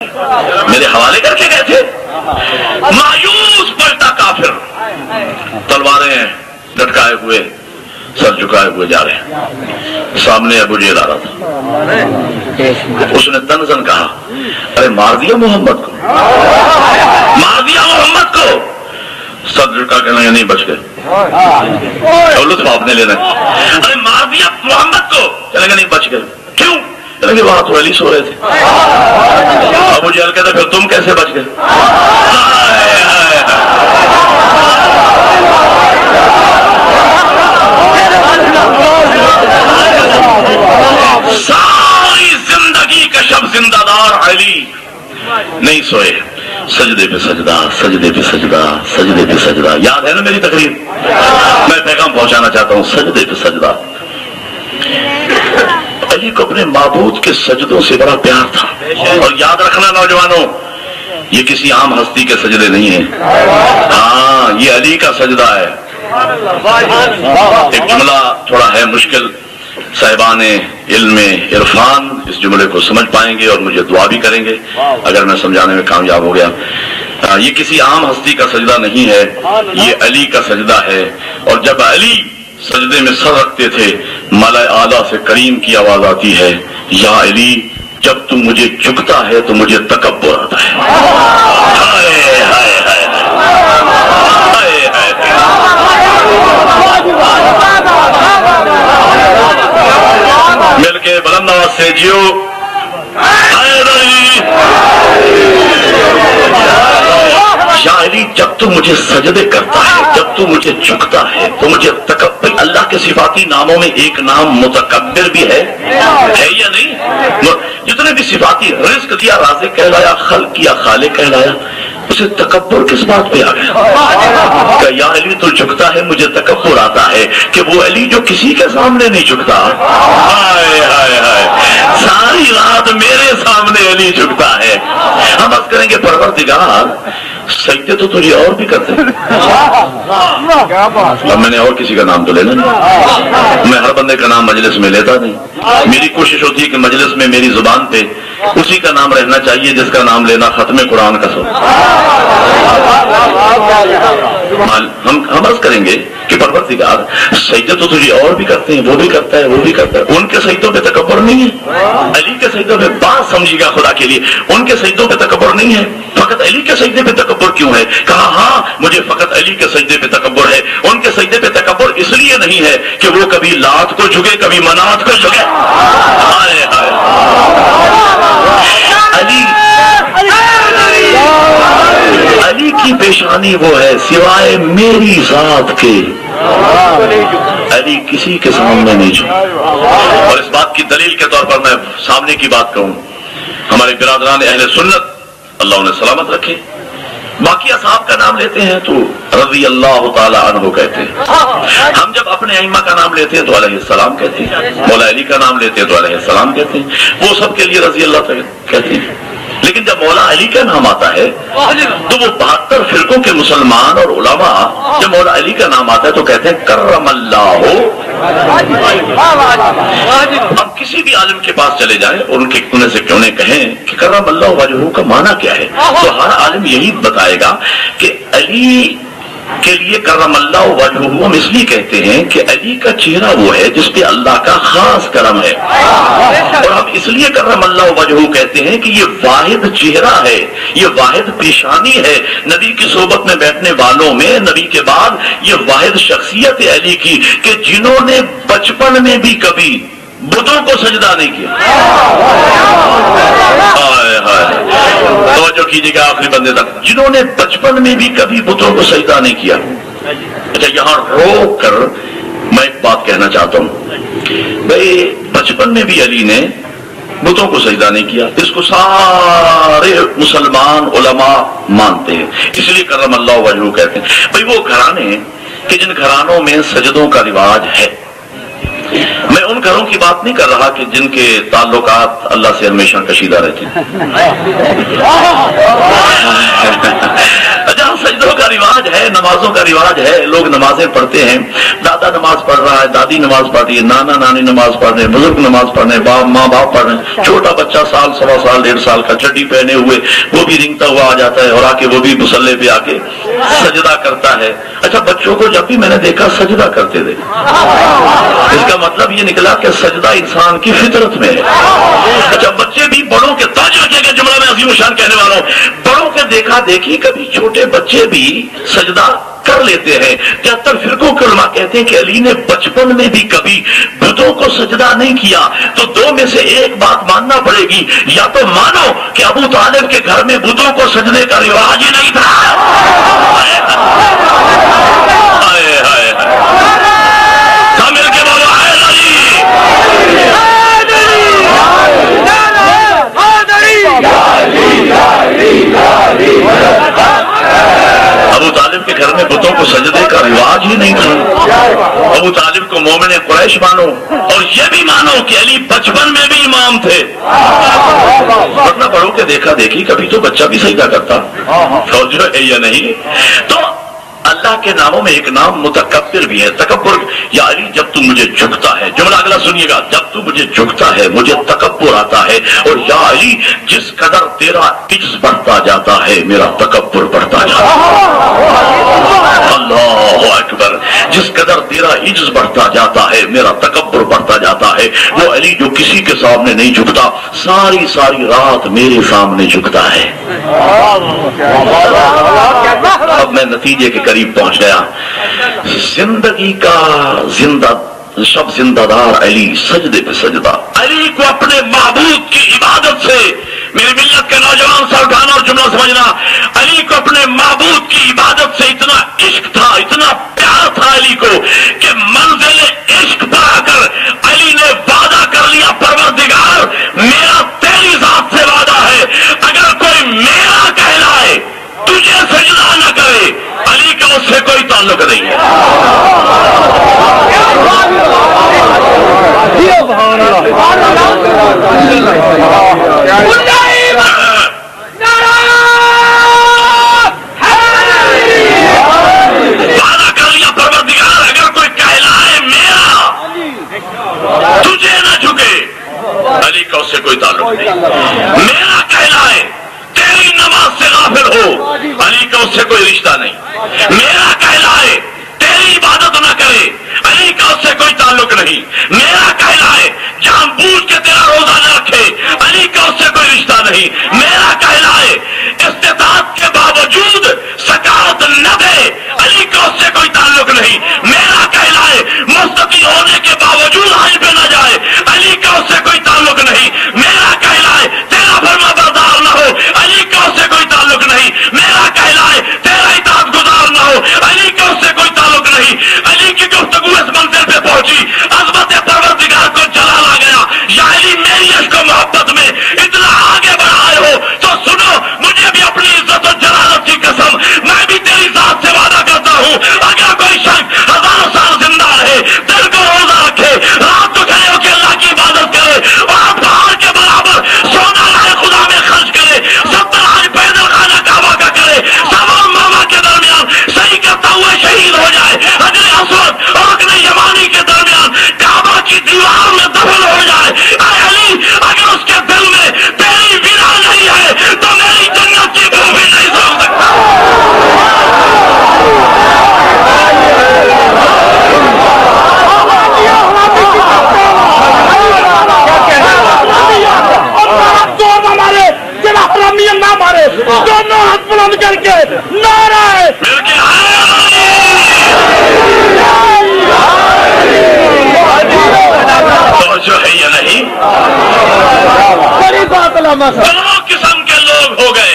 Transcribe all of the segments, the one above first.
میرے حوالے کر کے گئے تھے. مایوس پلٹا کافر، تلواریں لٹکائے ہوئے، سر جھکائے ہوئے جا رہے ہیں. سامنے ابو جہل آ رہا تھا. اس نے تنزن کہا، ارے مار دیا محمد کو، مار دیا محمد کو. سر جھکا کے نہیں بچ گئے. لطف آپ نے لینا. ارے مار دیا محمد کو، چلیں گے نہیں بچ گئے. کیوں؟ چلیں گے وہاں تو علی سو رہے تھے. ابو جہل کہتے پھر تم کیسے بچ گئے؟ ساری زندگی کا شب زندہ دار علی نہیں سوئے. سجدے پہ سجدہ، سجدے پہ سجدہ، سجدے پہ سجدہ. یاد ہے نا میری تقریر؟ میں پیغام پہنچانا چاہتا ہوں. سجدے پہ سجدہ. علی کو اپنے معبود کے سجدوں سے بڑا پیار تھا. اور یاد رکھنا نوجوانوں، یہ کسی عام ہستی کے سجدے نہیں ہیں. ہاں، یہ علی کا سجدہ ہے. ایک جملہ تھوڑا ہے مشکل، صاحبان علم عرفان اس جملے کو سمجھ پائیں گے اور مجھے دعا بھی کریں گے اگر میں سمجھانے میں کامیاب ہو گیا. یہ کسی عام ہستی کا سجدہ نہیں ہے، یہ علی کا سجدہ ہے. اور جب علی سجدے میں سر رکھتے تھے، ملائے اعلیٰ سے کریم کی آواز آتی ہے، یا علی جب تم مجھے جھکتا ہے تو مجھے تکبر آتا ہے. ہائے ہائے ہائے ہائے ہائے. مل کے بلند آواز سے جیو. یا علی جب تو مجھے سجدے کرتا ہے، جب تو مجھے جھکتا ہے تو مجھے تکبر. اللہ کے صفاتی ناموں میں ایک نام متکبر بھی ہے یا نہیں؟ جتنے بھی صفاتی، رزق دیا رازق کہلایا، خلق کیا خالق کہلایا. اسے تکبر کس بات پہ آ گیا کہ یا علی تو جھکتا ہے مجھے تکبر آتا ہے کہ وہ علی جو کسی کے سامنے نہیں جھکتا. ہائے ہائے ہائے، ساری رات میرے سامنے علی جھکتا ہے. ہم عرض کریں گے پروردگار سجدے تو تجھے اور بھی کرتے ہیں. اب میں نے اور کسی کا نام تو لینا نہیں، میں ہر بندے کا نام مجلس میں لیتا نہیں. میری کوشش ہوتی ہے کہ مجلس میں میری زبان پہ اسی کا نام رہنا چاہیے جس کا نام لینا ختم قرآن کا سو. ہم عرض کریں گے کہ پروردگار سجدے تو تجھے اور بھی کرتے ہیں، وہ بھی کرتا ہے، وہ بھی کرتا ہے. ان کے سجدوں پہ تکبر نہیں ہے. علی کے سجدوں پہ بات سمجھیے گا خدا کے لیے، ان کے سجدوں پہ تکبر نہیں ہے. فقط علی کے سجدے پہ تکبر کیوں ہے؟ کہا ہاں مجھے فقط علی کے سجدے پہ تکبر ہے. ان کے سجدے پہ تکبر اس لیے نہیں ہے کہ وہ کبھی لات کو جھکے کبھی منات کو جھکے. ہائے ہائے. علی کی پیشانی وہ ہے سوائے میری ذات کے علی کسی کے سامنے نہیں جھکا. اور اس بات کی دلیل کے طور پر میں سامنے کی بات کہوں، ہمارے برادران اہل سنت اللہ انہیں سلامت رکھے، باقی اصحاب کا نام لیتے ہیں تو رضی اللہ تعالی عنہ کہتے ہیں. ہم جب اپنے ائمہ کا نام لیتے ہیں تو علیہ السلام کہتے ہیں، مولا علی کا نام لیتے ہیں تو علیہ السلام کہتے ہیں. وہ سب کے لیے رضی اللہ کہتے ہیں. لیکن جب مولا علی کا نام آتا ہے تو وہ 72 فرقوں کے مسلمان اور علماء جب مولا علی کا نام آتا ہے تو کہتے ہیں کرم اللہ. اب کسی بھی عالم کے پاس چلے جائیں اور انہیں سے کیوں نے کہیں کہ کرم اللہ وجہہ کا معنی کیا ہے، تو ہر عالم یہی بتائے گا کہ علی کے لیے کرم اللہ وجہہ ہم اس لیے کہتے ہیں کہ علی کا چہرہ وہ ہے جس پہ اللہ کا خاص کرم ہے. اور ہم اس لیے کرم اللہ وجہہ کہتے ہیں کہ یہ واحد چہرہ ہے، یہ واحد پیشانی ہے. نبی کی صحبت میں بیٹھنے والوں میں نبی کے بعد یہ واحد شخصیت ہے علی کی کہ جنہوں نے بچپن میں بھی کبھی بتوں کو سجدہ نہیں کیا. توجہ کیجیے گا آخری بندے تک، جنہوں نے بچپن میں بھی کبھی بتوں کو سجدہ نہیں کیا. اچھا یہاں روک کر میں ایک بات کہنا چاہتا ہوں، بھائی بچپن میں بھی علی نے بتوں کو سجدہ نہیں کیا. اس کو سارے مسلمان علماء مانتے ہیں، اس لیے کرم اللہ وجہہ کہتے ہیں. بھائی وہ گھرانے کہ جن گھرانوں میں سجدوں کا رواج ہے، میں ان گھروں کی بات نہیں کر رہا کہ جن کے تعلقات اللہ سے ہمیشہ کشیدہ رہتے ہیں. یہاں سجدوں کا رواج ہے، نمازوں کا رواج ہے، لوگ نمازیں پڑھتے ہیں، دادا نماز پڑھ رہا ہے، دادی نماز پڑھ رہی ہے، نانا نانی نماز پڑھ رہے ہیں، بزرگ نماز پڑھ رہے ہیں، ماں باپ پڑھ رہے ہیں، چھوٹا بچہ سال سوا سال 1.5 سال کا چڈی پہنے ہوئے وہ بھی رنگتا ہوا آ جاتا ہے اور آ کے وہ بھی مصلے پہ آ کے سجدہ کرتا ہے۔ اچھا بچوں کو جب بھی میں نے دیکھا سجدہ کرتے تھے، اس کا مطلب یہ نکلا کہ سجدہ انسان کی فطرت میں ہے۔ اچھا بچے بھی بڑوں کے تاج رکھے گا، جملہ میں عظیم الشان کہنے والا ہوں، بڑوں کے دیکھا دیکھی کبھی چھوٹے بچے بھی سجدہ کر لیتے ہیں۔ 73 فرقوں کے علماء کہتے ہیں کہ علی نے بچپن میں بھی کبھی بتوں کو سجدہ نہیں کیا، تو دو میں سے ایک بات ماننا پڑے گی، یا تو مانو کہ ابو طالب کے گھر میں بتوں کو سجدے کا رواج ہی نہیں تھا، مل کے بولو ابو طالب کے گھر میں بتوں کو سجدے کا رواج ہی نہیں تھا۔ ابو طالب کو مومن قریش مانو اور یہ بھی مانو کہ علی بچپن میں بھی امام تھے، ورنہ بڑوں کے دیکھا دیکھی کبھی تو بچہ بھی سجدہ کرتا، اور جو ہے یا نہیں۔ تو اللہ کے ناموں میں ایک نام متکبر بھی ہے، تکبر۔ یا علی جب تو مجھے جھکتا ہے، جملہ اگلا سنیے گا، جب تو مجھے جھکتا ہے مجھے تکبر آتا ہے، اور یا علی جس قدر تیرا عجز بڑھتا جاتا ہے میرا تکبر بڑھتا جاتا ہے۔ اللہ اکبر، جس قدر تیرا عجز بڑھتا جاتا ہے میرا تکبر بڑھتا جاتا ہے۔ وہ علی جو کسی کے سامنے نہیں جھکتا، ساری ساری رات میرے سامنے جھکتا ہے۔ اب میں نتیجے کے قریب پہنچ گیا۔ زندگی کا شب زندہ دار علی سجدے پہ سجدہ، علی کو اپنے معبود کی عبادت سے، میری ملت کے نوجوان سر اٹھانا اور جملہ سمجھنا، علی کو اپنے معبود کی عبادت سے اتنا عشق تھا، اتنا پیار تھا علی کو کہ منزل عشق پر آ کر علی نے وعدہ کر لیا، پروردگار میرا تیری ذات سے وعدہ ہے، اگر کوئی میرا کہلائے تجھے سجدہ نہ کرے، علی کا اس سے کوئی تعلق نہیں ہے۔ وعدہ کر لیا پروردگار اگر کوئی کہلائے میرا تجھے نہ جھکے، علی کا اس سے کوئی تعلق نہیں۔ میرا کہلائے تیری نماز سے غافل ہو، علی کا اس سے کوئی رشتہ نہیں۔ میرا کہلائے تیری عبادت نہ کرے، علی کا اس سے کوئی تعلق نہیں۔ میرا کہلائے جان بوجھ کے تیرا روزہ نہ رکھے، علی کا اس سے کوئی رشتہ نہیں۔ میرا کہلائے استطاعت کے باوجود زکات نہ دے، علی کا اس سے کوئی تعلق نہیں۔ میرا کہلائے مستطیع ہونے کے باوجود حج پہ نہ جائے، علی کا اس سے کوئی تعلق نہیں۔ میرا کہلائے تیرا فرما بردار نہ ہو، علی کا اس سے کوئی تعلق نہیں۔ میرا کہلائے تیرا اطاعت گزار نہ ہو، علی کا اس سے کوئی تعلق نہیں۔ علی کی گفتگو اس منزل پہ پہنچی، عظمت پروردگار کو جلال آ گیا۔ یا علی میری عشق و محبت میں اتنا آگے بڑھائے ہو تو سنو، مجھے بھی اپنی عزت و جلالت کی قسم، میں بھی تیری ذات سے وعدہ کرتا ہوں، اگر کوئی شخص 1000 سال زندہ رہے، دل کو روزہ رکھے، رات کو کھڑے ہو کے اللہ کی عبادت کرے، اور پہاڑ کے برابر سونا لائے خدا میں خرچ کرے، 70 آج پیدل خانہ کعبہ کا کرے، صفا اور مروا کے درمیان صحیح کرتا ہوا شہید ہو جائے، حجر اسود اور رکن یمانی کے درمیان کعبہ کی دیوار میں دفن ہو جائے، اے علی اگر اس کے دل میں تیری ویرا نہیں ہے تو میری جنت کی بو بھی نہیں سوچ سکتا۔ نہ مارے دونوں ہاتھ بلند کر کے نعرہ مل کے جو ہے یا نہیں، دونوں قسم کے لوگ ہو گئے۔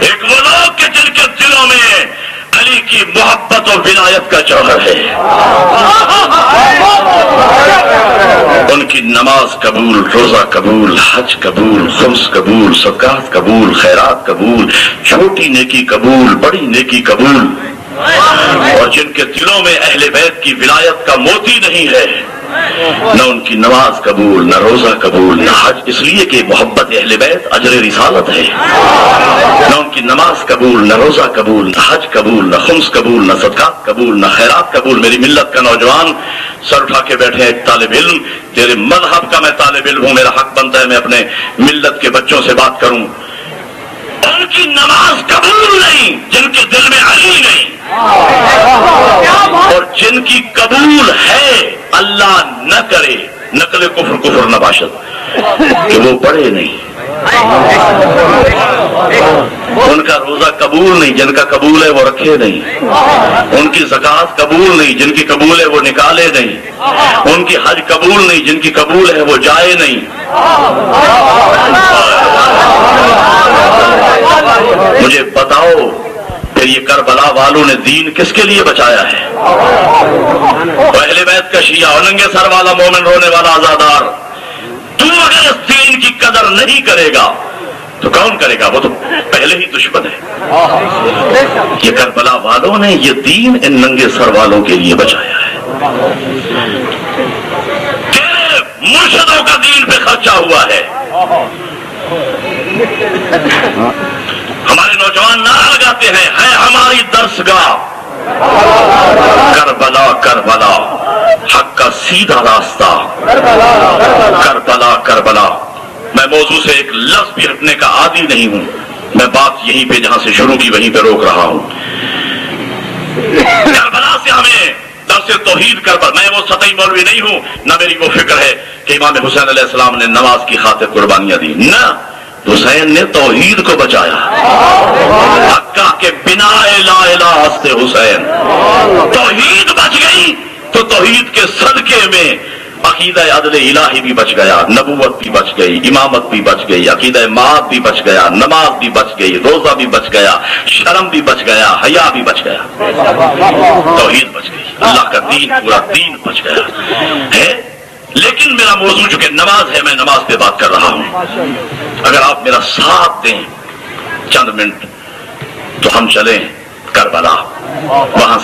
ایک وہ لوگ کہ جن کے دلوں میں علی کی محبت اور ولایت کا جوہر ہے، ان کی نماز قبول، روزہ قبول، حج قبول، خمس قبول، صدقات قبول، خیرات قبول، چھوٹی نیکی قبول، بڑی نیکی قبول۔ اور جن کے دلوں میں اہل بیت کی ولایت کا موتی نہیں ہے، نہ ان کی نماز قبول، نہ روزہ قبول، نہ حج، اس لیے کہ محبت اہل بیت اجر رسالت ہے۔ نہ ان کی نماز قبول، نہ روزہ قبول، نہ حج قبول، نہ خمس قبول، نہ صدقات قبول، نہ خیرات قبول۔ میری ملت کا نوجوان سر اٹھا کے بیٹھے ایک طالب علم، تیرے مذہب کا میں طالب علم ہوں، میرا حق بنتا ہے میں اپنے ملت کے بچوں سے بات کروں۔ ان کی نماز قبول نہیں جن کے دل میں علی نہیں، اور جن کی قبول ہے اللہ نہ کرے، نقل کفر کفر نہ باشد، کہ وہ پڑھے نہیں۔ ان کا روزہ قبول نہیں، جن کا قبول ہے وہ رکھے نہیں۔ ان کی زکوٰۃ قبول نہیں، جن کی قبول ہے وہ نکالے نہیں۔ ان کی حج قبول نہیں، جن کی قبول ہے وہ جائے نہیں۔ مجھے بتاؤ پھر یہ کربلا والوں نے دین کس کے لیے بچایا ہے؟ اہل بیت کا شیعہ اور ننگے سر والا مومن رونے والا آزادار، تو اگر اس دین کی قدر نہیں کرے گا تو کون کرے گا؟ وہ تو پہلے ہی دشمن ہے۔ یہ کربلا والوں نے یہ دین ان ننگے سر والوں کے لیے بچایا ہے۔ تیرے مرشدوں کا دین پہ خرچہ ہوا ہے۔ ہمارے نوجوان نعرہ لگاتے ہیں، ہے ہماری درسگاہ کربلا کربلا، حق کا سیدھا راستہ کربلا کربلا۔ میں موضوع سے ایک لفظ بھی ہٹنے کا عادی نہیں ہوں، میں بات یہیں پہ جہاں سے شروع کی وہیں پہ روک رہا ہوں۔ کربلا سے ہمیں درس توحید کربلا، میں وہ سطحی مولوی نہیں ہوں، نہ میری وہ فکر ہے کہ امام حسین علیہ السلام نے نماز کی خاطر قربانیاں دی، نہ، حسین نے توحید کو بچایا۔ حقہ کے بنا لا الہ ہست حسین، توحید بچ گئی تو توحید کے صدقے میں عقیدہ عدل الہی بھی بچ گیا، نبوت بھی بچ گئی، امامت بھی بچ گئی، عقیدہ مات بھی بچ گیا، نماز بھی بچ گئی، روزہ بھی بچ گیا، شرم بھی بچ گیا، حیا بھی بچ گیا، توحید بچ گئی، اللہ کا دین، پورا دین بچ گیا ہے۔ لیکن میرا موضوع چونکہ نماز ہے، میں نماز پہ بات کر رہا ہوں۔ اگر آپ میرا ساتھ دیں چند منٹ تو ہم چلیں کربلا، وہاں